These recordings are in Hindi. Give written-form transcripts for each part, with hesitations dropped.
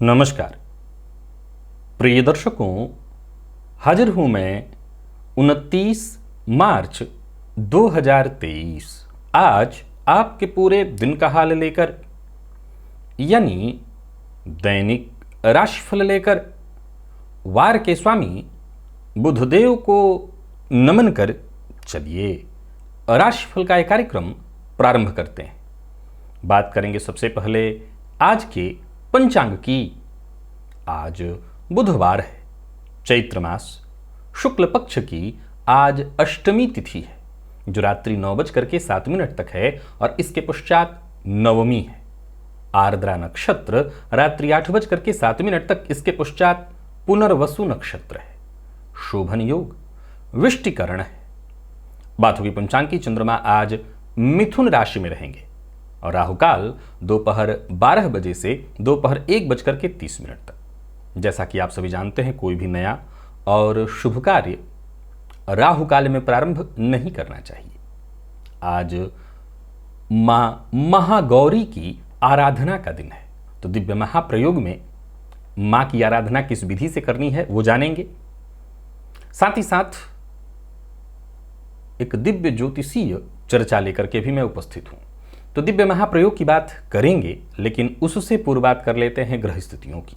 नमस्कार प्रिय दर्शकों, हाजिर हूं मैं 29 मार्च 2023 आज आपके पूरे दिन का हाल लेकर, यानी दैनिक राशिफल लेकर वार के स्वामी बुधदेव को नमन कर चलिए राशिफल का एक कार्यक्रम प्रारंभ करते हैं। बात करेंगे सबसे पहले आज के पंचांग की। आज बुधवार है, चैत्र मास शुक्ल पक्ष की आज अष्टमी तिथि है जो रात्रि 9:07 तक है और इसके पश्चात नवमी है। आर्द्रा नक्षत्र रात्रि 8:07 तक, इसके पश्चात पुनर्वसु नक्षत्र है। शोभन योग विष्टिकरण है। बात होगी पंचांग की। चंद्रमा आज मिथुन राशि में रहेंगे और राहुकाल दोपहर 12 बजे से दोपहर 1:30 तक। जैसा कि आप सभी जानते हैं, कोई भी नया और शुभ कार्य राहुकाल में प्रारंभ नहीं करना चाहिए। आज मां महागौरी की आराधना का दिन है, तो दिव्य महाप्रयोग में मां की आराधना किस विधि से करनी है वो जानेंगे। साथ ही साथ एक दिव्य ज्योतिषीय चर्चा लेकर के भी मैं उपस्थित हूं। तो दिव्य महाप्रयोग की बात करेंगे, लेकिन उससे पूर्व बात कर लेते हैं ग्रह स्थितियों की।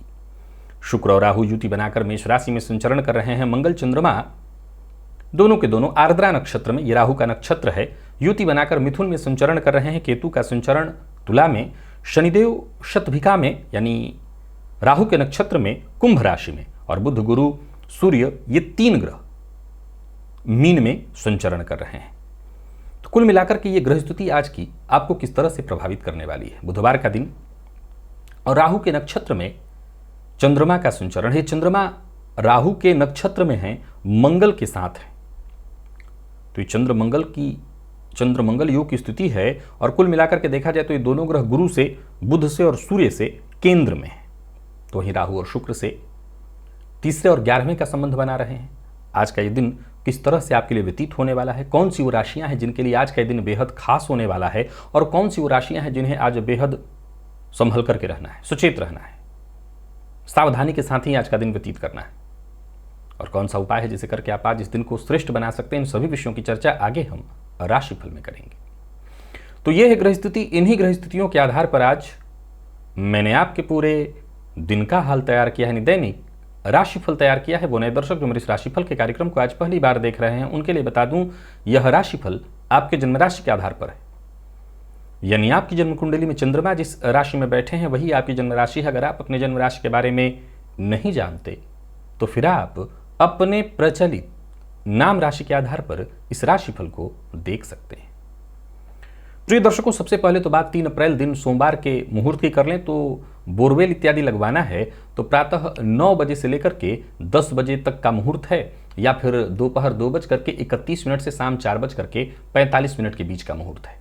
शुक्र और राहु युति बनाकर मेष राशि में संचरण कर रहे हैं। मंगल चंद्रमा दोनों के दोनों आर्द्रा नक्षत्र में, ये राहु का नक्षत्र है, युति बनाकर मिथुन में संचरण कर रहे हैं। केतु का संचरण तुला में, शनिदेव शतभिका में यानी राहु के नक्षत्र में कुंभ राशि में, और बुध गुरु सूर्य ये 3 ग्रह मीन में संचरण कर रहे हैं। तो कुल मिलाकर के ये ग्रह स्थिति आज की आपको किस तरह से प्रभावित करने वाली है। बुधवार का दिन और राहु के नक्षत्र में चंद्रमा का संचरण है। चंद्रमा राहु के नक्षत्र में है, मंगल के साथ है, तो ये चंद्र मंगल योग की स्थिति है। और कुल मिलाकर के देखा जाए तो ये दोनों ग्रह गुरु से, बुध से और सूर्य से केंद्र में है। तो वहीं राहु और शुक्र से तीसरे और 11वें का संबंध बना रहे हैं। आज का ये दिन किस तरह से आपके लिए व्यतीत होने वाला है, कौन सी वो राशियां हैं जिनके लिए आज का दिन बेहद खास होने वाला है, और कौन सी वो राशियां हैं जिन्हें आज बेहद संभल करके रहना है, सचेत रहना है, सावधानी के साथ ही आज का दिन व्यतीत करना है, और कौन सा उपाय है जिसे करके आप आज इस दिन को श्रेष्ठ बना सकते हैं। इन सभी विषयों की चर्चा आगे हम राशिफल में करेंगे। तो यह है ग्रह स्थिति। इन्हीं ग्रह स्थितियों के आधार पर आज मैंने आपके पूरे दिन का हाल तैयार किया है, दैनिक राशिफल तैयार किया है। वो नए दर्शक जो मेरे इस राशिफल के कार्यक्रम को आज पहली बार देख रहे हैं, उनके लिए बता दूं, यह राशिफल आपके जन्म राशि के आधार पर है, यानी आपकी जन्म कुंडली में चंद्रमा जिस राशि में बैठे हैं वही आपकी जन्म राशि है। अगर आप अपने जन्म राशि के बारे में नहीं जानते तो फिर आप अपने प्रचलित नाम राशि के आधार पर इस राशिफल को देख सकते हैं। प्रिय दर्शकों, सबसे पहले तो बात 3 अप्रैल दिन सोमवार के मुहूर्त की कर लें। तो बोरवेल इत्यादि लगवाना है तो प्रातः 9 बजे से लेकर के 10 बजे तक का मुहूर्त है, या फिर दोपहर 2:31 से शाम 4:45 के बीच का मुहूर्त है।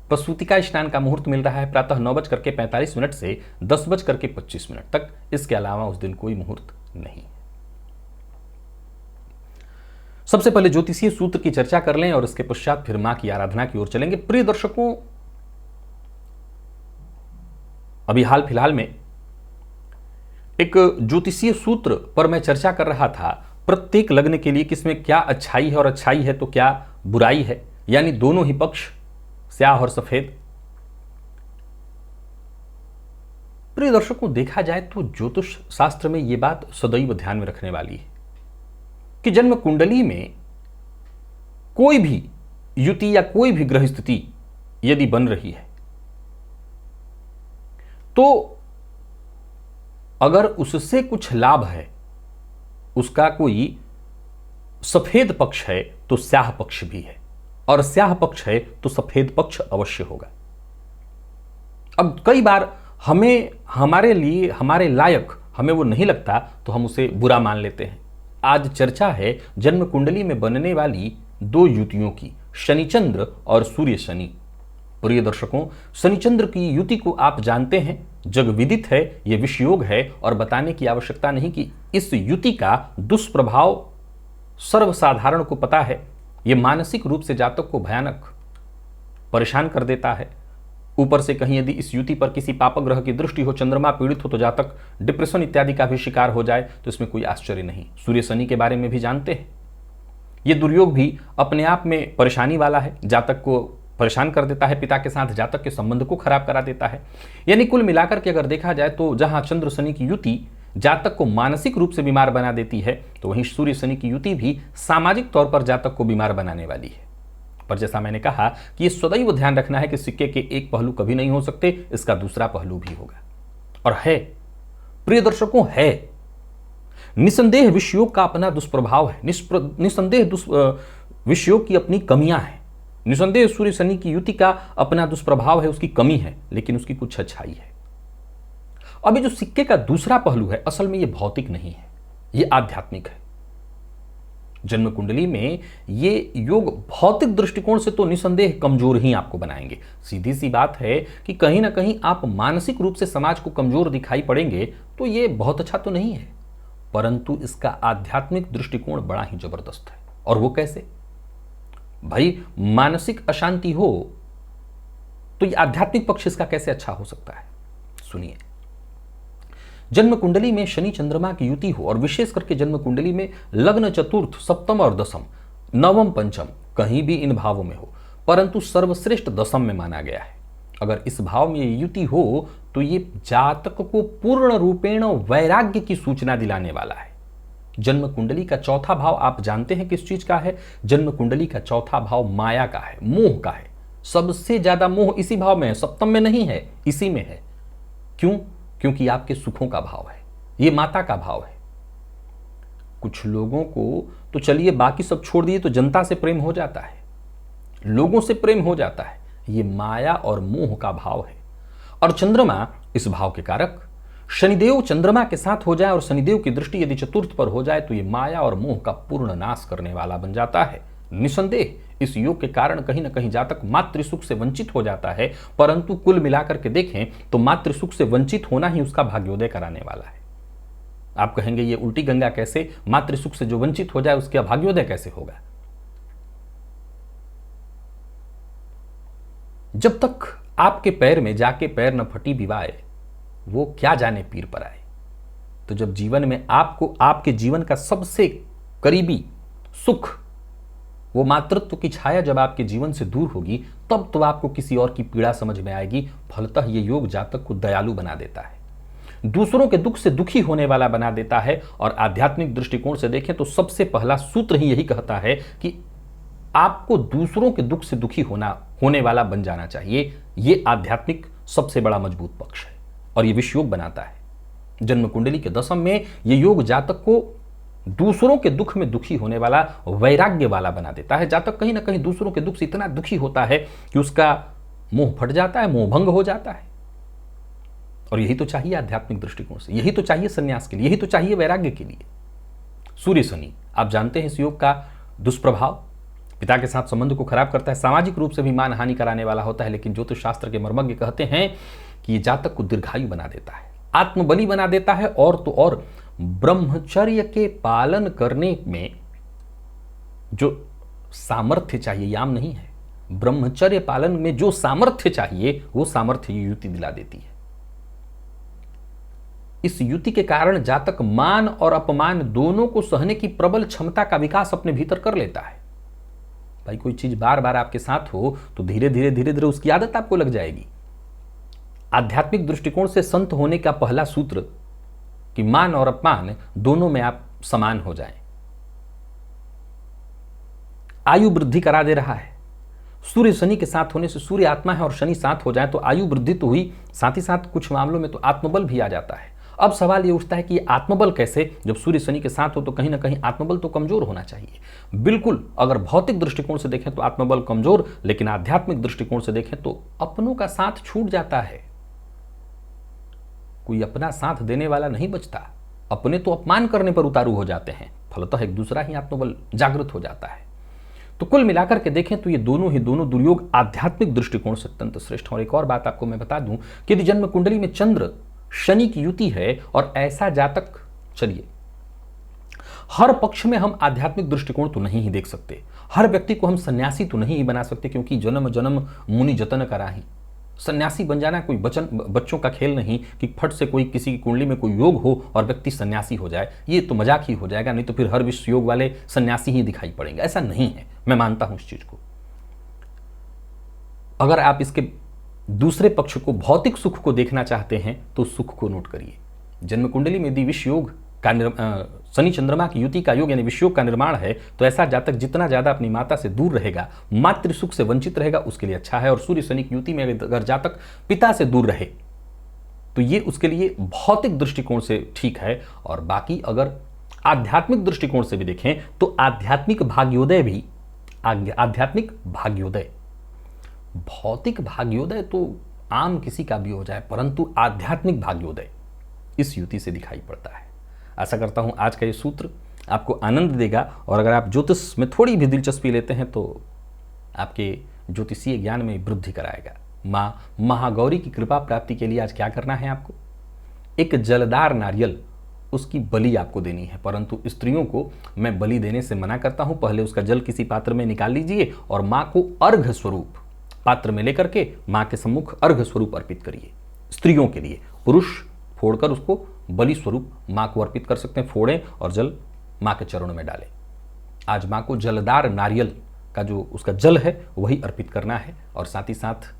प्रसूतिका स्नान का मुहूर्त मिल रहा है प्रातः 9:45 से 10:25 तक। इसके अलावा उस दिन कोई मुहूर्त नहीं। सबसे पहले ज्योतिषीय सूत्र की चर्चा कर लें और इसके पश्चात फिर मां की आराधना की ओर चलेंगे। प्रिय दर्शकों, अभी हाल फिलहाल में एक ज्योतिषीय सूत्र पर मैं चर्चा कर रहा था, प्रत्येक लग्न के लिए किसमें क्या अच्छाई है और अच्छाई है तो क्या बुराई है, यानी दोनों ही पक्ष स्याह और सफेद। प्रिय दर्शकों, देखा जाए तो ज्योतिष शास्त्र में यह बात सदैव ध्यान में रखने वाली है कि जन्म कुंडली में कोई भी युति या कोई भी ग्रह स्थिति यदि बन रही है तो अगर उससे कुछ लाभ है, उसका कोई सफेद पक्ष है तो स्याह पक्ष भी है, और स्याह पक्ष है तो सफेद पक्ष अवश्य होगा। अब कई बार हमें हमारे लिए हमारे लायक हमें वो नहीं लगता तो हम उसे बुरा मान लेते हैं। आज चर्चा है जन्म कुंडली में बनने वाली 2 युतियों की, शनिचंद्र और सूर्य शनि। प्रिय दर्शकों, शनिचंद्र की युति को आप जानते हैं, जग विदित है, यह विषयोग है और बताने की आवश्यकता नहीं कि इस युति का दुष्प्रभाव सर्वसाधारण को पता है। यह मानसिक रूप से जातक को भयानक परेशान कर देता है। ऊपर से कहीं यदि इस युति पर किसी पाप ग्रह की दृष्टि हो, चंद्रमा पीड़ित हो, तो जातक डिप्रेशन इत्यादि का भी शिकार हो जाए तो इसमें कोई आश्चर्य नहीं। सूर्य शनि के बारे में भी जानते हैं, ये दुर्योग भी अपने आप में परेशानी वाला है, जातक को परेशान कर देता है, पिता के साथ जातक के संबंध को खराब करा देता है। यानी कुल मिलाकर के अगर देखा जाए तो जहां चंद्र शनि की युति जातक को मानसिक रूप से बीमार बना देती है, तो वहीं सूर्य शनि की युति भी सामाजिक तौर पर जातक को बीमार बनाने वाली है। पर जैसा मैंने कहा कि ये सदैव ध्यान रखना है कि सिक्के के एक पहलू कभी नहीं हो सकते, इसका दूसरा पहलू भी होगा। और है, प्रिय दर्शकों, है निसंदेह विषयों का अपना दुष्प्रभाव है, निसंदेह विषयों की अपनी कमियां हैं। निसंदेह सूर्य शनि की युति का अपना दुष्प्रभाव है, उसकी कमी है, लेकिन उसकी कुछ अच्छाई है। अभी जो सिक्के का दूसरा पहलू है, असल में यह भौतिक नहीं है, यह आध्यात्मिक है। जन्म कुंडली में ये योग भौतिक दृष्टिकोण से तो निसंदेह कमजोर ही आपको बनाएंगे। सीधी सी बात है कि कहीं ना कहीं आप मानसिक रूप से समाज को कमजोर दिखाई पड़ेंगे, तो ये बहुत अच्छा तो नहीं है, परंतु इसका आध्यात्मिक दृष्टिकोण बड़ा ही जबरदस्त है। और वो कैसे? भाई, मानसिक अशांति हो तो ये आध्यात्मिक पक्ष इसका कैसे अच्छा हो सकता है? सुनिए, जन्म कुंडली में शनि चंद्रमा की युति हो, और विशेष करके जन्म कुंडली में लग्न चतुर्थ, सप्तम और दसम, नवम, पंचम, कहीं भी इन भावों में हो, परंतु सर्वश्रेष्ठ दसम में माना गया है। अगर इस भाव में ये युति हो तो ये जातक को पूर्ण रूपेण वैराग्य की सूचना दिलाने वाला है। जन्म कुंडली का चौथा भाव आप जानते हैं किस चीज का है? जन्म कुंडली का चौथा भाव माया का है, मोह का है। सबसे ज्यादा मोह इसी भाव में है, सप्तम में नहीं है, इसी में है। क्यों? क्योंकि आपके सुखों का भाव है, ये माता का भाव है। कुछ लोगों को तो चलिए बाकी सब छोड़ दिए, तो जनता से प्रेम हो जाता है, लोगों से प्रेम हो जाता है। ये माया और मोह का भाव है। और चंद्रमा इस भाव के कारक, शनिदेव चंद्रमा के साथ हो जाए और शनिदेव की दृष्टि यदि चतुर्थ पर हो जाए तो ये माया और मोह का पूर्ण नाश करने वाला बन जाता है। निसंदेह इस योग के कारण कहीं ना कहीं जातक मातृ सुख से वंचित हो जाता है, परंतु कुल मिलाकर के देखें तो मातृ सुख से वंचित होना ही उसका भाग्योदय कराने वाला है। आप कहेंगे ये उल्टी गंगा कैसे? मातृ सुख से जो वंचित हो जाए उसका भाग्योदय कैसे होगा? जब तक आपके पैर में जाके पैर न फटी विवाए, वो क्या जाने पीर पर आए। तो जब जीवन में आपको आपके जीवन का सबसे करीबी सुख, वो मातृत्व की छाया जब आपके जीवन से दूर होगी, तब तो आपको किसी और की पीड़ा समझ में आएगी। फलतः ये योग जातक को दयालु बना देता है, दूसरों के दुख से दुखी होने वाला बना देता है। और आध्यात्मिक दृष्टिकोण से देखें तो सबसे पहला सूत्र ही यही कहता है कि आपको दूसरों के दुख से दुखी होने वाला बन जाना चाहिए। ये आध्यात्मिक सबसे बड़ा मजबूत पक्ष है और ये विश्व योग बनाता है। जन्म कुंडली के दसम में ये योग जातक को दूसरों के दुख में दुखी होने वाला, वैराग्य वाला बना देता है। जातक कहीं ना कहीं दूसरों के दुख से इतना दुखी होता है कि उसका मोह फट जाता है, मोह भंग हो जाता है। और यही तो चाहिए आध्यात्मिक दृष्टिकोण से, यही तो चाहिए संन्यास के लिए, यही तो चाहिए वैराग्य के लिए। सूर्य शनि, आप जानते हैं इस योग का दुष्प्रभाव पिता के साथ संबंध को खराब करता है, सामाजिक रूप से भी मान हानि कराने वाला होता है। लेकिन ज्योतिष शास्त्र के मर्मज्ञ कहते हैं कि ये जातक को दीर्घायु बना देता है, आत्मबली बना देता है, और तो और ब्रह्मचर्य के पालन करने में जो सामर्थ्य चाहिए, याम नहीं है, ब्रह्मचर्य पालन में जो सामर्थ्य चाहिए वो सामर्थ्य युति दिला देती है। इस युति के कारण जातक मान और अपमान दोनों को सहने की प्रबल क्षमता का विकास अपने भीतर कर लेता है। भाई, कोई चीज बार बार आपके साथ हो तो धीरे धीरे उसकी आदत आपको लग जाएगी। आध्यात्मिक दृष्टिकोण से संत होने का पहला सूत्र कि मान और अपमान दोनों में आप समान हो जाएं। आयु वृद्धि करा दे रहा है। सूर्य शनि के साथ होने से, सूर्य आत्मा है और शनि साथ हो जाए तो आयु वृद्धि तो हुई, साथ ही साथ कुछ मामलों में तो आत्मबल भी आ जाता है। अब सवाल ये उठता है कि आत्मबल कैसे? जब सूर्य शनि के साथ हो तो कहीं ना कहीं आत्मबल तो कमजोर होना चाहिए। बिल्कुल, अगर भौतिक दृष्टिकोण से देखें तो आत्मबल कमजोर, लेकिन आध्यात्मिक दृष्टिकोण से देखें तो अपनों का साथ छूट जाता है। कोई अपना साथ देने वाला नहीं बचता, अपने तो अपमान करने पर उतारू हो जाते हैं। फलतः एक दूसरा ही आत्मबल जागृत हो जाता है। तो कुल मिलाकर के देखें तो ये दोनों दुर्योग आध्यात्मिक दृष्टिकोण से अत्यंत श्रेष्ठ। और एक और बात आपको मैं बता दूं कि यदि जन्म कुंडली में चंद्र शनि की युति है और ऐसा जातक, चलिए हर पक्ष में हम आध्यात्मिक दृष्टिकोण तो नहीं ही देख सकते, हर व्यक्ति को हम सन्यासी तो नहीं ही बना सकते, क्योंकि जन्म जन्म मुनि जतन कराही, सन्यासी बन जाना कोई बच्चों का खेल नहीं कि फट से कोई किसी की कुंडली में कोई योग हो और व्यक्ति सन्यासी हो जाए, ये तो मजाक ही हो जाएगा, नहीं तो फिर हर विश्व योग वाले सन्यासी ही दिखाई पड़ेंगे। ऐसा नहीं है, मैं मानता हूं इस चीज को। अगर आप इसके दूसरे पक्ष को, भौतिक सुख को देखना चाहते हैं तो सुख को नोट करिए। जन्म कुंडली में यदि विश्व योग का शनि चंद्रमा की युति का योग यानी विश्व योग का निर्माण है, तो ऐसा जातक जितना ज्यादा अपनी माता से दूर रहेगा, मातृ सुख से वंचित रहेगा, उसके लिए अच्छा है। और सूर्य शनि की युति में अगर जातक पिता से दूर रहे तो ये उसके लिए भौतिक दृष्टिकोण से ठीक है। और बाकी अगर आध्यात्मिक दृष्टिकोण से भी देखें तो आध्यात्मिक भाग्योदय, भौतिक भाग्योदय तो आम किसी का भी हो जाए, परंतु आध्यात्मिक भाग्योदय इस युति से दिखाई पड़ता है। आशा करता हूं आज का ये सूत्र आपको आनंद देगा, और अगर आप ज्योतिष में थोड़ी भी दिलचस्पी लेते हैं तो आपके ज्योतिषीय ज्ञान में वृद्धि कराएगा। मां महागौरी की कृपा प्राप्ति के लिए आज क्या करना है आपको? एक जलदार नारियल, उसकी बलि आपको देनी है, परंतु स्त्रियों को मैं बलि देने से मना करता हूं। पहले उसका जल किसी पात्र में निकाल लीजिए और मां को अर्घ स्वरूप पात्र में लेकर के मां के सम्मुख अर्घ स्वरूप अर्पित करिए। स्त्रियों के लिए पुरुष फोड़कर उसको बलि स्वरूप मां को अर्पित कर सकते हैं, फोड़ें और जल मां के चरणों में डालें। आज मां को जलदार नारियल का जो उसका जल है वही अर्पित करना है। और साथ ही साथ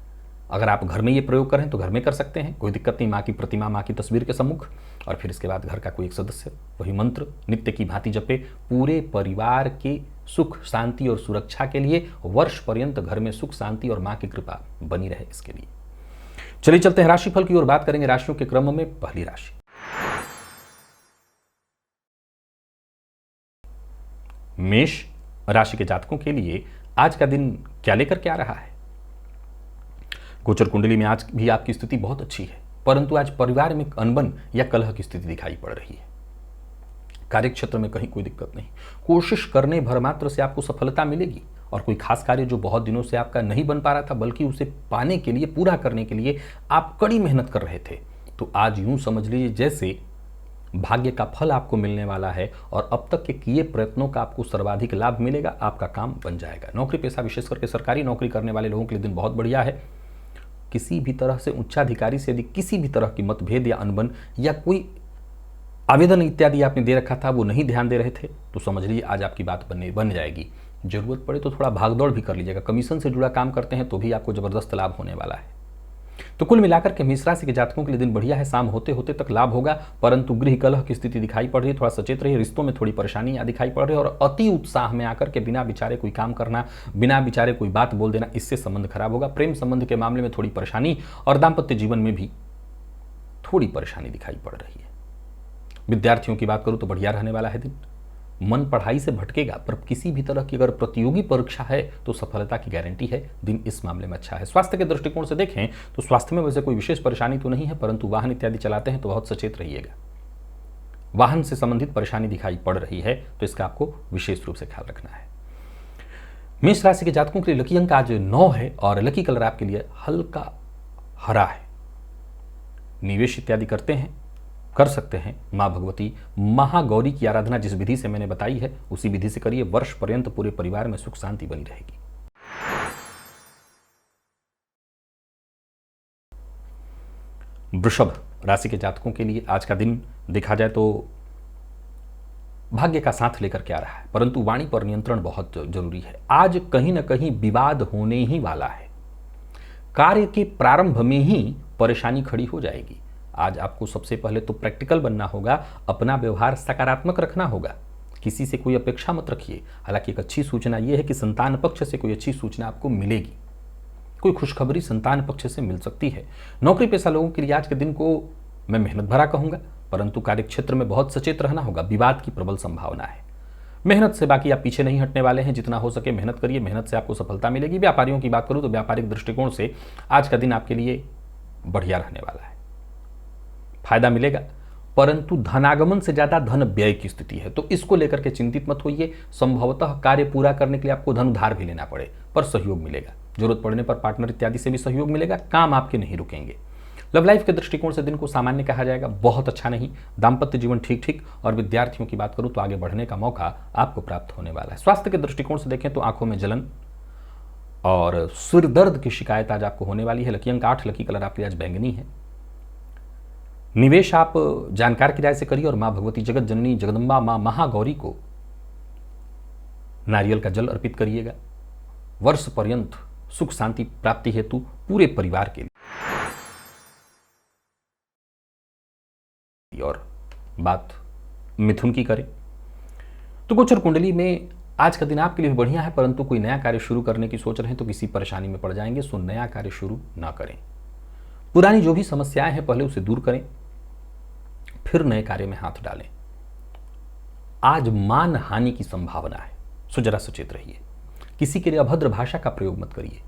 अगर आप घर में ये प्रयोग करें तो घर में कर सकते हैं, कोई दिक्कत नहीं। मां की प्रतिमा, मां की तस्वीर के सम्मुख, और फिर इसके बाद घर का कोई एक सदस्य वही मंत्र नित्य की भांति जपे। पूरे परिवार के सुख शांति और सुरक्षा के लिए वर्ष पर्यंत घर में सुख शांति और मां की कृपा बनी रहे, इसके लिए। चलिए चलते हैं राशिफल की ओर, बात करेंगे राशियों के क्रम में। पहली राशि मेष राशि के जातकों के लिए आज का दिन क्या लेकर के आ रहा है? गोचर कुंडली में आज भी आपकी स्थिति बहुत अच्छी है, परंतु आज परिवार में अनबन या कलह की स्थिति दिखाई पड़ रही है। कार्यक्षेत्र में कहीं कोई दिक्कत नहीं, कोशिश करने भर मात्र से आपको सफलता मिलेगी। और कोई खास कार्य जो बहुत दिनों से आपका नहीं बन पा रहा था, बल्कि उसे पाने के लिए, पूरा करने के लिए आप कड़ी मेहनत कर रहे थे, तो आज यूं समझ लीजिए जैसे भाग्य का फल आपको मिलने वाला है और अब तक के किए प्रयत्नों का आपको सर्वाधिक लाभ मिलेगा, आपका काम बन जाएगा। नौकरी पेशा, विशेष करके सरकारी नौकरी करने वाले लोगों के लिए दिन बहुत बढ़िया है। किसी भी तरह से उच्चाधिकारी से यदि किसी भी तरह की मतभेद या अनबन या कोई आवेदन इत्यादि आपने दे रखा था, वो नहीं ध्यान दे रहे थे, तो समझ लीजिए आज आपकी बात बन जाएगी। जरूरत पड़े तो थोड़ा भागदौड़ भी कर लीजिएगा। कमीशन से जुड़ा काम करते हैं तो भी आपको जबरदस्त लाभ होने वाला है। तो कुल मिलाकर के मेष राशि के जातकों के लिए दिन बढ़िया है। शाम होते होते तक लाभ होगा, परंतु गृह कलह की स्थिति दिखाई पड़ रही है। थोड़ा सचेत रहिए, रिश्तों में थोड़ी परेशानी दिखाई पड़ रही है। और अति उत्साह में आकर के बिना विचारे कोई काम करना, बिना विचारे कोई बात बोल देना, इससे संबंध खराब होगा। प्रेम संबंध के मामले में थोड़ी परेशानी और दाम्पत्य जीवन में भी थोड़ी परेशानी दिखाई पड़ रही है। विद्यार्थियों की बात करूं तो बढ़िया रहने वाला है दिन। मन पढ़ाई से भटकेगा, पर किसी भी तरह की अगर प्रतियोगी परीक्षा है तो सफलता की गारंटी है। दिन इस मामले में अच्छा है। स्वास्थ्य के दृष्टिकोण से देखें तो स्वास्थ्य में वैसे कोई विशेष परेशानी तो नहीं है, परंतु वाहन इत्यादि चलाते हैं तो बहुत सचेत रहिएगा। वाहन से संबंधित परेशानी दिखाई पड़ रही है तो इसका आपको विशेष रूप से ख्याल रखना है। मेष राशि के जातकों के लिए लकी अंक आज 9 है और लकी कलर आपके लिए हल्का हरा है। निवेश इत्यादि कर सकते हैं। मां भगवती महागौरी की आराधना जिस विधि से मैंने बताई है उसी विधि से करिए। वर्ष पर्यंत पूरे परिवार में सुख शांति बनी रहेगी। वृषभ राशि के जातकों के लिए आज का दिन देखा जाए तो भाग्य का साथ लेकर के आ रहा है, परंतु वाणी पर नियंत्रण बहुत जरूरी है। आज कहीं ना कहीं विवाद होने ही वाला है। कार्य के प्रारंभ में ही परेशानी खड़ी हो जाएगी। आज आपको सबसे पहले तो प्रैक्टिकल बनना होगा, अपना व्यवहार सकारात्मक रखना होगा। किसी से कोई अपेक्षा मत रखिए। हालांकि एक अच्छी सूचना यह है कि संतान पक्ष से कोई अच्छी सूचना आपको मिलेगी, कोई खुशखबरी संतान पक्ष से मिल सकती है। नौकरी पेशा लोगों के लिए आज के दिन को मैं मेहनत भरा कहूंगा, परंतु कार्यक्षेत्र में बहुत सचेत रहना होगा। विवाद की प्रबल संभावना है। मेहनत से बाकी आप पीछे नहीं हटने वाले हैं। जितना हो सके मेहनत करिए, मेहनत से आपको सफलता मिलेगी। व्यापारियों की बात करूं तो व्यापारिक दृष्टिकोण से आज का दिन आपके लिए बढ़िया रहने वाला है। फायदा मिलेगा, परंतु धनागमन से ज्यादा धन व्यय की स्थिति है, तो इसको लेकर के चिंतित मत होइए। संभवतः कार्य पूरा करने के लिए आपको धन उधार भी लेना पड़े, पर सहयोग मिलेगा। जरूरत पड़ने पर पार्टनर इत्यादि से भी सहयोग मिलेगा। काम आपके नहीं रुकेंगे। लव लाइफ के दृष्टिकोण से दिन को सामान्य कहा जाएगा, बहुत अच्छा नहीं। दाम्पत्य जीवन ठीक ठीक। और विद्यार्थियों की बात करूं तो आगे बढ़ने का मौका आपको प्राप्त होने वाला है। स्वास्थ्य के दृष्टिकोण से देखें तो आंखों में जलन और सिर दर्द की शिकायत आज आपको होने वाली है। लकी अंक 8, लकी कलर आपके लिए आज बैंगनी है। निवेश आप जानकार की राय से करिए और मां भगवती जगत जननी जगदम्बा मां महागौरी को नारियल का जल अर्पित करिएगा। वर्ष पर्यंत सुख शांति प्राप्ति हेतु पूरे परिवार के लिए। और बात मिथुन की करें तो गोचर कुंडली में आज का दिन आपके लिए बढ़िया है, परंतु कोई नया कार्य शुरू करने की सोच रहे हैं तो किसी परेशानी में पड़ जाएंगे, सो नया कार्य शुरू ना करें। पुरानी जो भी समस्याएं हैं पहले उसे दूर करें, फिर नए कार्य में हाथ डालें। आज मान हानि की संभावना है, सो जरा सचेत रहिए। किसी के लिए अभद्र भाषा का प्रयोग मत करिए।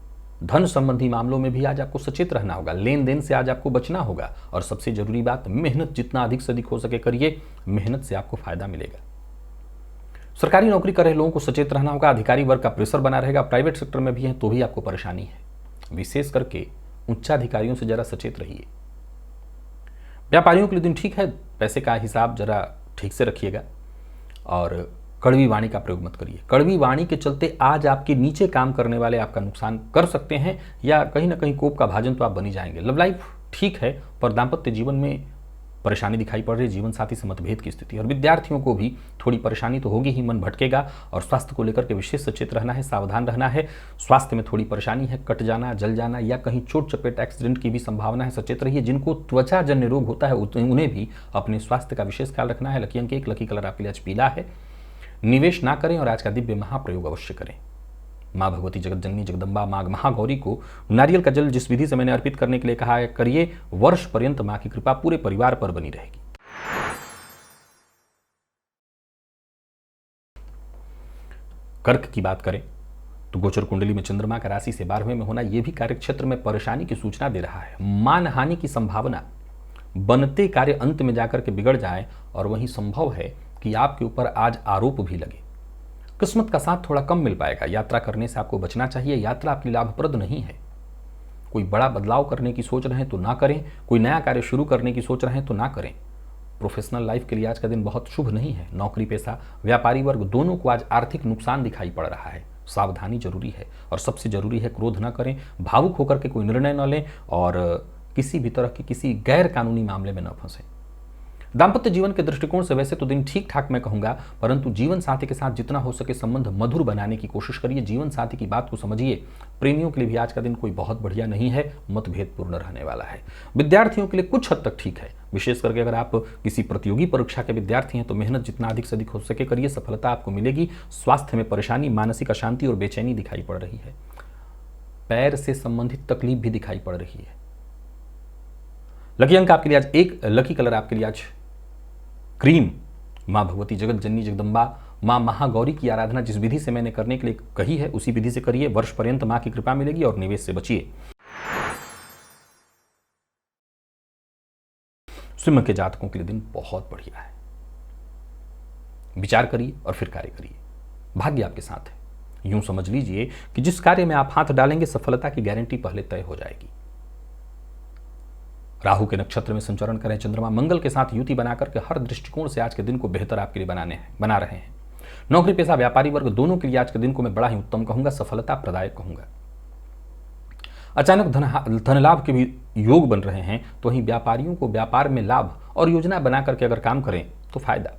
धन संबंधी मामलों में भी आज आपको सचेत रहना होगा। लेन देन से आज आपको बचना होगा। और सबसे जरूरी बात, मेहनत जितना अधिक से अधिक हो सके करिए, मेहनत से आपको फायदा मिलेगा। सरकारी नौकरी कर रहे लोगों को सचेत रहना होगा। अधिकारी वर्ग का प्रेशर बना रहेगा। प्राइवेट सेक्टर में भी है तो भी आपको परेशानी है। विशेष करके उच्चाधिकारियों से जरा सचेत रहिए। व्यापारियों के लिए दिन ठीक है, पैसे का हिसाब जरा ठीक से रखिएगा और कड़वी वाणी का प्रयोग मत करिए। कड़वी वाणी के चलते आज आपके नीचे काम करने वाले आपका नुकसान कर सकते हैं या कहीं ना कहीं कोप का भाजन तो आप बनी जाएंगे। लव लाइफ ठीक है, पर दाम्पत्य जीवन में परेशानी दिखाई पड़ रही है। जीवन साथी से मतभेद की स्थिति, और विद्यार्थियों को भी थोड़ी परेशानी तो होगी ही, मन भटकेगा। और स्वास्थ्य को लेकर के विशेष सचेत रहना है, सावधान रहना है। स्वास्थ्य में थोड़ी परेशानी है, कट जाना, जल जाना या कहीं चोट चपेट एक्सीडेंट की भी संभावना है, सचेत रहिए। जिनको त्वचा जन्य रोग होता है उन्हें भी अपने स्वास्थ्य का विशेष ख्याल रखना है। लकी अंक 1, लकी कलर आपके लिए आज पीला है। निवेश ना करें और आज का दिव्य महाप्रयोग अवश्य करें। मां भगवती जगत जननी जगदम्बा मां महागौरी को नारियल का जल जिस विधि से मैंने अर्पित करने के लिए कहा है करिए। वर्ष पर्यंत मां की कृपा पूरे परिवार पर बनी रहेगी। कर्क की बात करें तो गोचर कुंडली में चंद्रमा का राशि से 12वें में होना यह भी कार्यक्षेत्र में परेशानी की सूचना दे रहा है। मान हानि की संभावना, बनते कार्य अंत में जाकर के बिगड़ जाए और वहीं संभव है कि आपके ऊपर आज आरोप भी लगे। किस्मत का साथ थोड़ा कम मिल पाएगा। यात्रा करने से आपको बचना चाहिए। यात्रा आपकी लाभप्रद नहीं है। कोई बड़ा बदलाव करने की सोच रहे हैं तो ना करें। कोई नया कार्य शुरू करने की सोच रहे हैं तो ना करें। प्रोफेशनल लाइफ के लिए आज का दिन बहुत शुभ नहीं है। नौकरी पेशा व्यापारी वर्ग दोनों को आज आर्थिक नुकसान दिखाई पड़ रहा है। सावधानी जरूरी है और सबसे जरूरी है क्रोध न करें, भावुक होकर के कोई निर्णय न लें और किसी भी तरह के किसी गैर कानूनी मामले में न फंसें। दाम्पत्य जीवन के दृष्टिकोण से वैसे तो दिन ठीक ठाक मैं कहूंगा, परंतु जीवन साथी के साथ जितना हो सके संबंध मधुर बनाने की कोशिश करिए। जीवन साथी की बात को समझिए। प्रेमियों के लिए भी आज का दिन कोई बहुत बढ़िया नहीं है, मतभेदपूर्ण रहने वाला है। विद्यार्थियों के लिए कुछ हद तक ठीक है। विशेष करके अगर आप किसी प्रतियोगी परीक्षा के विद्यार्थी हैं तो मेहनत जितना अधिक से अधिक हो सके करिए, सफलता आपको मिलेगी। स्वास्थ्य में परेशानी, मानसिक अशांति और बेचैनी दिखाई पड़ रही है। पैर से संबंधित तकलीफ भी दिखाई पड़ रही है। लकी अंक आपके लिए आज 1, लकी कलर आपके लिए आज क्रीम। मां भगवती जगत जननी जगदम्बा मां महागौरी की आराधना जिस विधि से मैंने करने के लिए कही है उसी विधि से करिए। वर्ष पर्यंत मां की कृपा मिलेगी और निवेश से बचिए। सिंह के जातकों के लिए दिन बहुत बढ़िया है। विचार करिए और फिर कार्य करिए। भाग्य आपके साथ है। यूं समझ लीजिए कि जिस कार्य में आप हाथ डालेंगे सफलता की गारंटी पहले तय हो जाएगी। राहु के नक्षत्र में संचरण करें। चंद्रमा मंगल के साथ युति बनाकर के हर दृष्टिकोण से आज के दिन को बेहतर आपके लिए बना रहे हैं। नौकरी पेशा व्यापारी वर्ग दोनों के लिए आज के दिन को मैं बड़ा ही उत्तम कहूंगा, सफलता प्रदायक कहूंगा। अचानक धन लाभ के भी योग बन रहे हैं, तो वहीं व्यापारियों को व्यापार में लाभ और योजना बना करके अगर काम करें तो फायदा।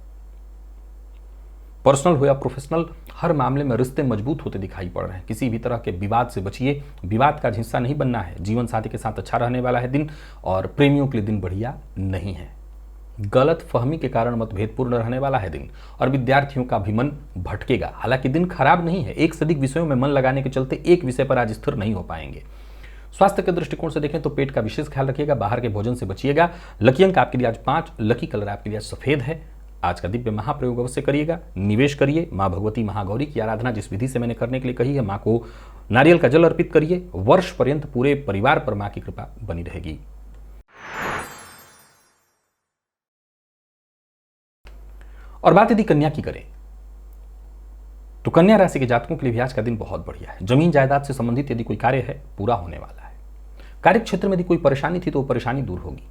पर्सनल हो या प्रोफेशनल, हर मामले में रिश्ते मजबूत होते दिखाई पड़ रहे हैं। किसी भी तरह के विवाद से बचिए। विवाद का हिस्सा नहीं बनना है। जीवन साथी के साथ अच्छा रहने वाला है दिन और प्रेमियों के लिए दिन बढ़िया नहीं है। गलत फहमी के कारण मतभेदपूर्ण रहने वाला है दिन और विद्यार्थियों का भी मन भटकेगा। हालांकि दिन खराब नहीं है, एक से अधिक विषयों में मन लगाने के चलते एक विषय पर आज स्थिर नहीं हो पाएंगे। स्वास्थ्य के दृष्टिकोण से देखें तो पेट का विशेष ख्याल रखिएगा। बाहर के भोजन से बचिएगा। लकी अंक आपके लिए आज 5, लकी कलर आपके लिए आज सफेद है। आज का दिव्य महाप्रयोग अवश्य करिएगा। निवेश करिए। मां भगवती महागौरी की आराधना जिस विधि से मैंने करने के लिए कही है, मां को नारियल का जल अर्पित करिए। वर्ष पर्यंत पूरे परिवार पर मां की कृपा बनी रहेगी। और बात यदि कन्या की करें तो कन्या राशि के जातकों के लिए भी आज का दिन बहुत बढ़िया है। जमीन जायदाद से संबंधित यदि कोई कार्य है पूरा होने वाला है। कार्य क्षेत्र में यदि कोई परेशानी थी तो वो परेशानी दूर होगी।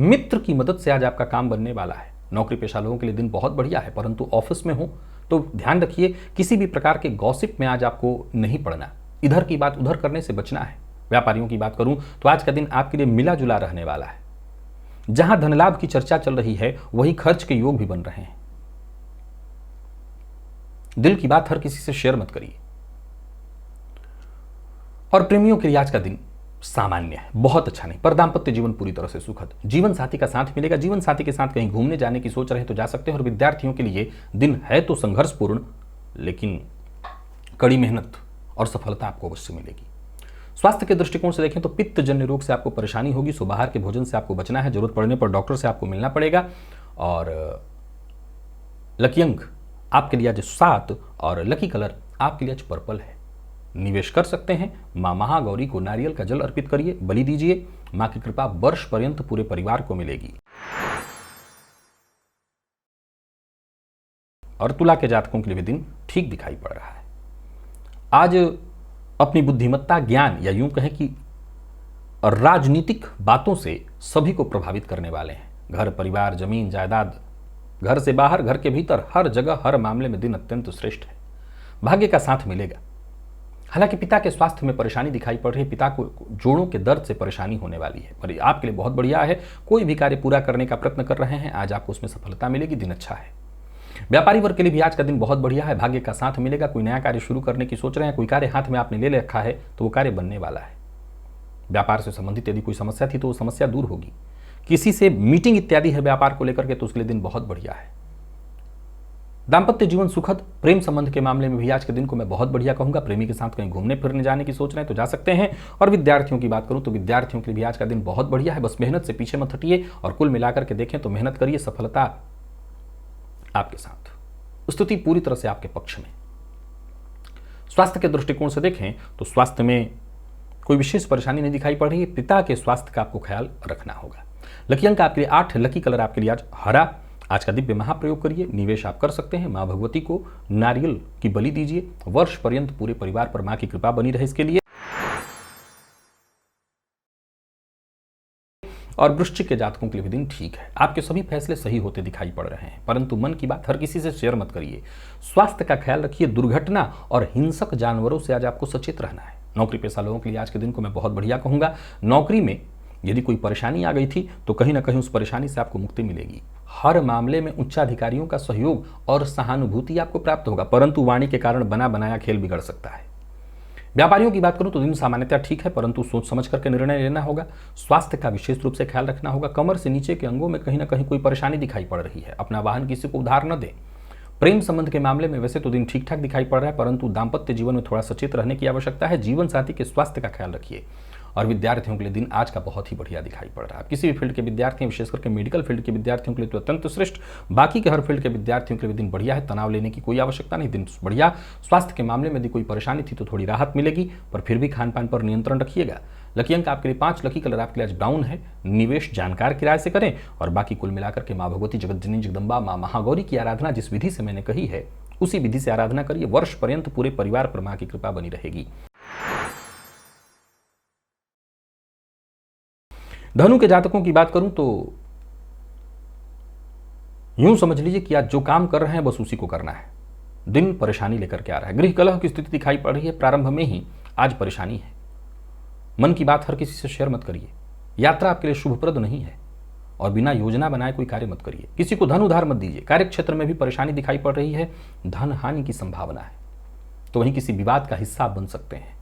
मित्र की मदद से आज आपका काम बनने वाला है। नौकरी पेशा लोगों के लिए दिन बहुत बढ़िया है, परंतु ऑफिस में हो तो ध्यान रखिए किसी भी प्रकार के गॉसिप में आज आपको नहीं पड़ना। इधर की बात उधर करने से बचना है। व्यापारियों की बात करूं तो आज का दिन आपके लिए मिला जुला रहने वाला है। जहां धन लाभ की चर्चा चल रही है वहीं खर्च के योग भी बन रहे हैं। दिल की बात हर किसी से शेयर मत करिए। और प्रेमियों के लिए आज का दिन सामान्य है, बहुत अच्छा नहीं, पर दाम्पत्य जीवन पूरी तरह से सुखद। जीवन साथी का साथ मिलेगा। जीवन साथी के साथ कहीं घूमने जाने की सोच रहे हैं तो जा सकते हैं। और विद्यार्थियों के लिए दिन है तो संघर्षपूर्ण, लेकिन कड़ी मेहनत और सफलता आपको अवश्य मिलेगी। स्वास्थ्य के दृष्टिकोण से देखें तो पित्त जन्य रोग से आपको परेशानी होगी। सो बाहर के भोजन से आपको बचना है। जरूरत पड़ने पर डॉक्टर से आपको मिलना पड़ेगा। और लकी अंक आपके लिए आज 7 और लकी कलर आपके लिए आज पर्पल है। निवेश कर सकते हैं। मां महागौरी को नारियल का जल अर्पित करिए, बलि दीजिए। मां की कृपा वर्ष पर्यंत पूरे परिवार को मिलेगी। और तुला के जातकों के लिए भी दिन ठीक दिखाई पड़ रहा है। आज अपनी बुद्धिमत्ता, ज्ञान या यूं कहें कि राजनीतिक बातों से सभी को प्रभावित करने वाले हैं। घर परिवार, जमीन जायदाद, घर से बाहर, घर के भीतर, हर जगह हर मामले में दिन अत्यंत श्रेष्ठ है। भाग्य का साथ मिलेगा। हालांकि पिता के स्वास्थ्य में परेशानी दिखाई पड़ रही है। पिता को जोड़ों के दर्द से परेशानी होने वाली है, पर आपके लिए बहुत बढ़िया है। कोई भी कार्य पूरा करने का प्रयत्न कर रहे हैं, आज आपको उसमें सफलता मिलेगी। दिन अच्छा है। व्यापारी वर्ग के लिए भी आज का दिन बहुत बढ़िया है। भाग्य का साथ मिलेगा। कोई नया कार्य शुरू करने की सोच रहे हैं, कोई कार्य हाथ में आपने ले रखा है तो वो कार्य बनने वाला है। व्यापार से संबंधित यदि कोई समस्या थी तो वो समस्या दूर होगी। किसी से मीटिंग इत्यादि है व्यापार को लेकर के तो उसके लिए दिन बहुत बढ़िया है। दाम्पत्य जीवन सुखद। प्रेम संबंध के मामले में भी आज के दिन को मैं बहुत बढ़िया कहूंगा। प्रेमी के साथ कहीं घूमने फिरने जाने की सोच रहे हैं तो जा सकते हैं। और विद्यार्थियों की बात करूं तो विद्यार्थियों के लिए भी आज का दिन बहुत बढ़िया है। बस मेहनत से पीछे मत हटिए और कुल मिलाकर के देखें तो मेहनत करिए, सफलता आपके साथ, स्थिति पूरी तरह से आपके पक्ष में। स्वास्थ्य के दृष्टिकोण से देखें तो स्वास्थ्य में कोई विशेष परेशानी नहीं दिखाई पड़ रही है। पिता के स्वास्थ्य का आपको ख्याल रखना होगा। लकी अंक आपके लिए 8, लकी कलर आपके लिए आज हरा। आज का दिव्य महाप्रयोग करिए। निवेश आप कर सकते हैं। मां भगवती को नारियल की बलि दीजिए। वर्ष पर्यंत पूरे परिवार पर मां की कृपा बनी रहे इसके लिए। और वृश्चिक के जातकों के लिए भी दिन ठीक है। आपके सभी फैसले सही होते दिखाई पड़ रहे हैं, परंतु मन की बात हर किसी से शेयर मत करिए। स्वास्थ्य का ख्याल रखिए। दुर्घटना और हिंसक जानवरों से आज आपको सचेत रहना है। नौकरी पेशा लोगों के लिए आज के दिन को मैं बहुत बढ़िया कहूंगा। नौकरी में यदि कोई परेशानी आ गई थी तो कहीं ना कहीं उस परेशानी से आपको मुक्ति मिलेगी। हर मामले में उच्चाधिकारियों का सहयोग और सहानुभूति आपको प्राप्त होगा, परंतु वाणी के कारण बना बनाया खेल बिगड़ सकता है। व्यापारियों की बात करूं तो दिन सामान्यतः ठीक है, परंतु सोच समझ करके निर्णय लेना होगा। स्वास्थ्य का विशेष रूप से ख्याल रखना होगा। कमर से नीचे के अंगों में कहीं ना कहीं कोई परेशानी दिखाई पड़ रही है। अपना वाहन किसी को उधार न दें। प्रेम संबंध के मामले में वैसे तो दिन ठीक ठाक दिखाई पड़ रहा है, परंतु दाम्पत्य जीवन में थोड़ा सचेत रहने की आवश्यकता है। जीवन साथी के स्वास्थ्य का ख्याल रखिए। और विद्यार्थियों के लिए दिन आज का बहुत ही बढ़िया दिखाई पड़ रहा है। किसी भी फील्ड के विद्यार्थी, विशेष करके मेडिकल फील्ड के विद्यार्थियों के लिए तो अत्यंत श्रेष्ठ। बाकी के हर फील्ड के विद्यार्थियों के लिए दिन बढ़िया है। तनाव लेने की कोई आवश्यकता नहीं, दिन बढ़िया। स्वास्थ्य के मामले में यदि कोई परेशानी थी तो थोड़ी राहत मिलेगी, पर फिर भी खान पान पर नियंत्रण रखिएगा। लकी अंक आपके लिए 5, लकी कलर आपके लिए आज ब्राउन है। निवेश जानकार किराए से करें। और बाकी कुल मिलाकर के मां भगवती, जगतजननी जगदम्बा, मां महागौरी की आराधना जिस विधि से मैंने कही है उसी विधि से आराधना करिए। वर्ष पर्यंत पूरे परिवार पर मां की कृपा बनी रहेगी। धनु के जातकों की बात करूं तो यूं समझ लीजिए कि आज जो काम कर रहे हैं बस उसी को करना है। दिन परेशानी लेकर के आ रहा है। गृह कलह की स्थिति दिखाई पड़ रही है। प्रारंभ में ही आज परेशानी है। मन की बात हर किसी से शेयर मत करिए। यात्रा आपके लिए शुभप्रद नहीं है और बिना योजना बनाए कोई कार्य मत करिए। किसी को धन उधार मत दीजिए। कार्य क्षेत्र में भी परेशानी दिखाई पड़ रही है। धन हानि की संभावना है, तो वहीं किसी विवाद का हिस्सा बन सकते हैं।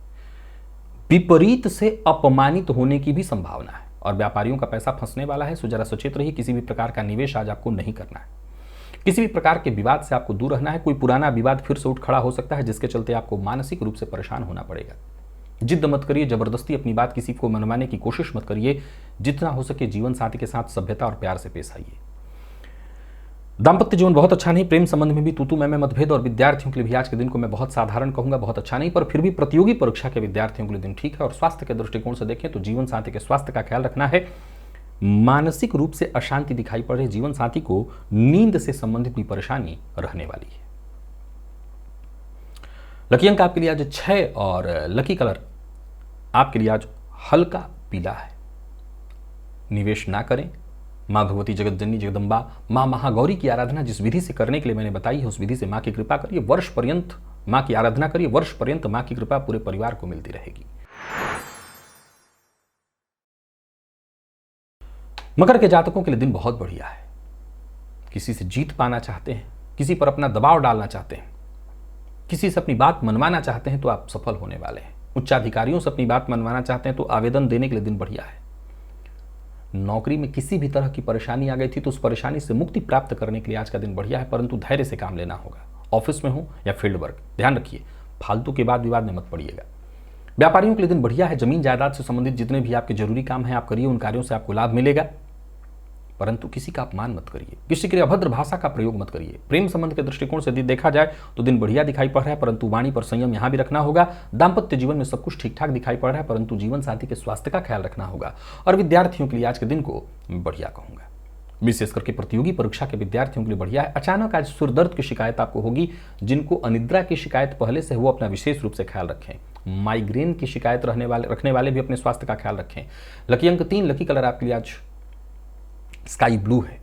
विपरीत से अपमानित होने की भी संभावना है और व्यापारियों का पैसा फंसने वाला है। सो जरा सचेत रहिए। किसी भी प्रकार का निवेश आज आपको नहीं करना है। किसी भी प्रकार के विवाद से आपको दूर रहना है। कोई पुराना विवाद फिर से उठ खड़ा हो सकता है जिसके चलते आपको मानसिक रूप से परेशान होना पड़ेगा। जिद मत करिए। जबरदस्ती अपनी बात किसी को मनवाने की कोशिश मत करिए। जितना हो सके जीवन साथी के साथ सभ्यता और प्यार से पेश आइए। दाम्पत्य जीवन बहुत अच्छा नहीं। प्रेम संबंध में भी तू मैं मतभेद। और विद्यार्थियों के लिए भी आज के दिन को मैं बहुत साधारण कहूंगा, बहुत अच्छा नहीं, पर फिर भी प्रतियोगी परीक्षा के विद्यार्थियों के लिए दिन ठीक है। और स्वास्थ्य के दृष्टिकोण से देखें तो जीवन साथी के स्वास्थ्य का ख्याल रखना है। मानसिक रूप से अशांति दिखाई पड़ रही। जीवन साथी को नींद से संबंधित भी परेशानी रहने वाली है। लकी अंक आपके लिए आज 6 और लकी कलर आपके लिए आज हल्का पीला है। निवेश ना करें। मां भगवती, जगतजननी जगदम्बा, मां महागौरी की आराधना जिस विधि से करने के लिए मैंने बताई है उस विधि से मां की कृपा करिए। वर्ष पर्यंत माँ की आराधना करिए, वर्ष पर्यंत माँ की कृपा पूरे परिवार को मिलती रहेगी। मकर के जातकों के लिए दिन बहुत बढ़िया है। किसी से जीत पाना चाहते हैं, किसी पर अपना दबाव डालना चाहते हैं, किसी से अपनी बात मनवाना चाहते हैं तो आप सफल होने वाले हैं। उच्चाधिकारियों से अपनी बात मनवाना चाहते हैं तो आवेदन देने के लिए दिन बढ़िया है। नौकरी में किसी भी तरह की परेशानी आ गई थी तो उस परेशानी से मुक्ति प्राप्त करने के लिए आज का दिन बढ़िया है, परंतु धैर्य से काम लेना होगा। ऑफिस में हो या फील्ड वर्क, ध्यान रखिए, फालतू के वाद विवाद में मत पड़िएगा। व्यापारियों के लिए दिन बढ़िया है। जमीन जायदाद से संबंधित जितने भी आपके जरूरी काम हैं आप करिए, उन कार्यों से आपको लाभ मिलेगा, परंतु किसी का अपमान मत करिए, किसी के लिए अभद्र भाषा का प्रयोग मत करिए। प्रेम संबंध के दृष्टिकोण से यदि देखा जाए तो दिन बढ़िया दिखाई पड़ रहा है, परंतु वाणी पर संयम यहां भी रखना होगा। दाम्पत्य जीवन में सब कुछ ठीक ठाक दिखाई पड़ रहा है, परंतु जीवन साथी के स्वास्थ्य का ख्याल रखना होगा। और विद्यार्थियों के लिए आज के दिन को बढ़िया कहूंगा, विशेष करके प्रतियोगी परीक्षा के विद्यार्थियों के लिए बढ़िया है। अचानक आज सिर दर्द की शिकायत आपको होगी। जिनको अनिद्रा की शिकायत पहले से है वो अपना विशेष रूप से ख्याल रखें। माइग्रेन की शिकायत रखने वाले भी अपने स्वास्थ्य का ख्याल रखें। लकी अंक 3, लकी कलर आपके लिए आज स्काई ब्लू है।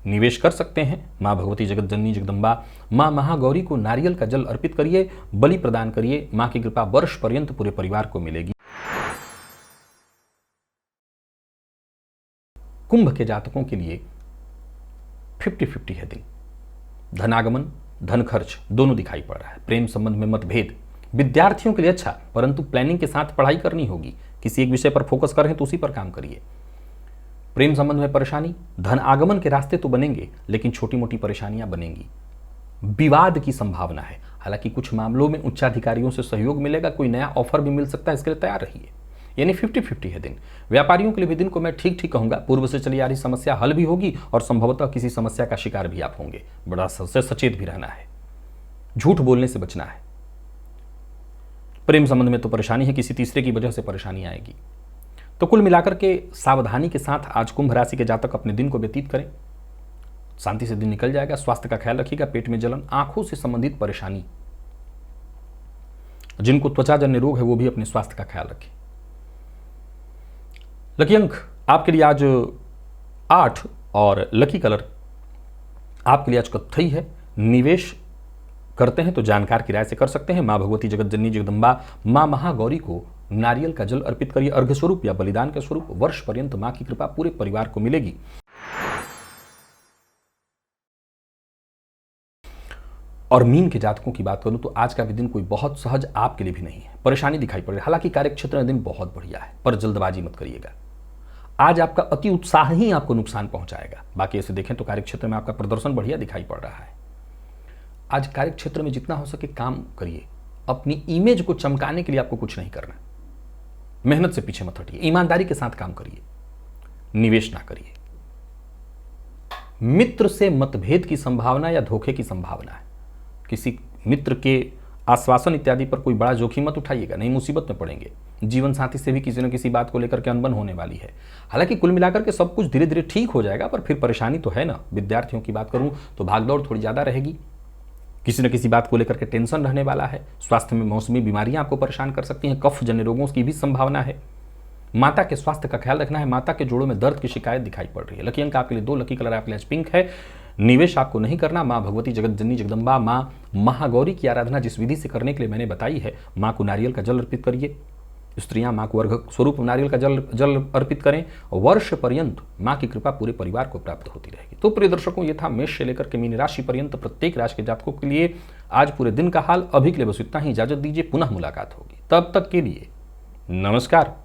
निवेश कर सकते हैं। माँ भगवती जगत जननी जगदम्बा माँ महागौरी को नारियल का जल अर्पित करिए, बलि प्रदान करिए। माँ की कृपा वर्ष पर्यंत पूरे परिवार को मिलेगी। कुंभ के जातकों के लिए 50-50 है दिन। धनागमन धन खर्च दोनों दिखाई पड़ रहा है। प्रेम संबंध में मतभेद, विद्यार्थियों के लिए अच्छा, परंतु प्लानिंग के साथ पढ़ाई करनी होगी। किसी एक विषय पर फोकस कर रहे हैं तो उसी पर काम करिए। प्रेम संबंध में परेशानी, धन आगमन के रास्ते तो बनेंगे लेकिन छोटी मोटी परेशानियां बनेंगी। विवाद की संभावना है, हालांकि कुछ मामलों में उच्चाधिकारियों से सहयोग मिलेगा, कोई नया ऑफर भी मिल सकता है, इसके लिए तैयार रहिए। यानी 50-50 है दिन। व्यापारियों के लिए भी दिन को मैं ठीक ठीक कहूंगा। पूर्व से चली आ रही समस्या हल भी होगी और संभवतः किसी समस्या का शिकार भी आप होंगे। बड़ा सचेत भी रहना है, झूठ बोलने से बचना है। प्रेम संबंध में तो परेशानी है, किसी तीसरे की वजह से परेशानी आएगी। तो कुल मिलाकर के सावधानी के साथ आज कुंभ राशि के जातक अपने दिन को व्यतीत करें, शांति से दिन निकल जाएगा। स्वास्थ्य का ख्याल रखिएगा। पेट में जलन, आंखों से संबंधित परेशानी, जिनको त्वचाजन्य रोग है वो भी अपने स्वास्थ्य का ख्याल रखें। लकी अंक आपके लिए आज 8 और लकी कलर आपके लिए आज कत्थई है। निवेश करते हैं तो जानकार की राय से कर सकते हैं। माँ भगवती जगत जननी जगदम्बा माँ महागौरी को नारियल का जल अर्पित करिए, अर्घ्य स्वरूप या बलिदान के स्वरूप। वर्ष पर्यंत माँ की कृपा पूरे परिवार को मिलेगी। और मीन के जातकों की बात करूं तो आज का भी दिन कोई बहुत सहज आपके लिए भी नहीं है। परेशानी दिखाई पड़ रही है, हालांकि कार्यक्षेत्र में दिन बहुत बढ़िया है, पर जल्दबाजी मत करिएगा। आज आपका अति उत्साह ही आपको नुकसान पहुंचाएगा। बाकी ऐसे देखें तो कार्यक्षेत्र में आपका प्रदर्शन बढ़िया दिखाई पड़ रहा है। आज कार्यक्षेत्र में जितना हो सके काम करिए। अपनी इमेज को चमकाने के लिए आपको कुछ नहीं करना। मेहनत से पीछे मत हटिए, ईमानदारी के साथ काम करिए, निवेश ना करिए। मित्र से मतभेद की संभावना या धोखे की संभावना है। किसी मित्र के आश्वासन इत्यादि पर कोई बड़ा जोखिम मत उठाइएगा, नहीं मुसीबत में पड़ेंगे। जीवन साथी से भी किसी न किसी बात को लेकर के अनबन होने वाली है। हालांकि कुल मिलाकर के सब कुछ धीरे धीरे ठीक हो जाएगा, पर फिर परेशानी तो है ना। विद्यार्थियों की बात करूं तो भागदौड़ थोड़ी ज्यादा रहेगी। किसी न किसी बात को लेकर के टेंशन रहने वाला है। स्वास्थ्य में मौसमी बीमारियां आपको परेशान कर सकती हैं। कफ जन्य रोगों की भी संभावना है। माता के स्वास्थ्य का ख्याल रखना है। माता के जोड़ों में दर्द की शिकायत दिखाई पड़ रही है। लकी अंक आपके लिए 2, लकी कलर आपके लिए पिंक है। निवेश आपको नहीं करना। माँ भगवती जगत जननी जगदम्बा माँ महागौरी की आराधना जिस विधि से करने के लिए मैंने बताई है, माँ को नारियल का जल अर्पित करिए। स्त्रियां माँ को अर्घ्य स्वरूप नारियल का जल अर्पित करें। वर्ष पर्यंत माँ की कृपा पूरे परिवार को प्राप्त होती रहेगी। तो प्रिय दर्शकों, ये था मेष से लेकर के मीन राशि पर्यंत प्रत्येक राशि के जातकों के लिए आज पूरे दिन का हाल। अभी के लिए बस इतना ही, इजाजत दीजिए, पुनः मुलाकात होगी। तब तक के लिए नमस्कार।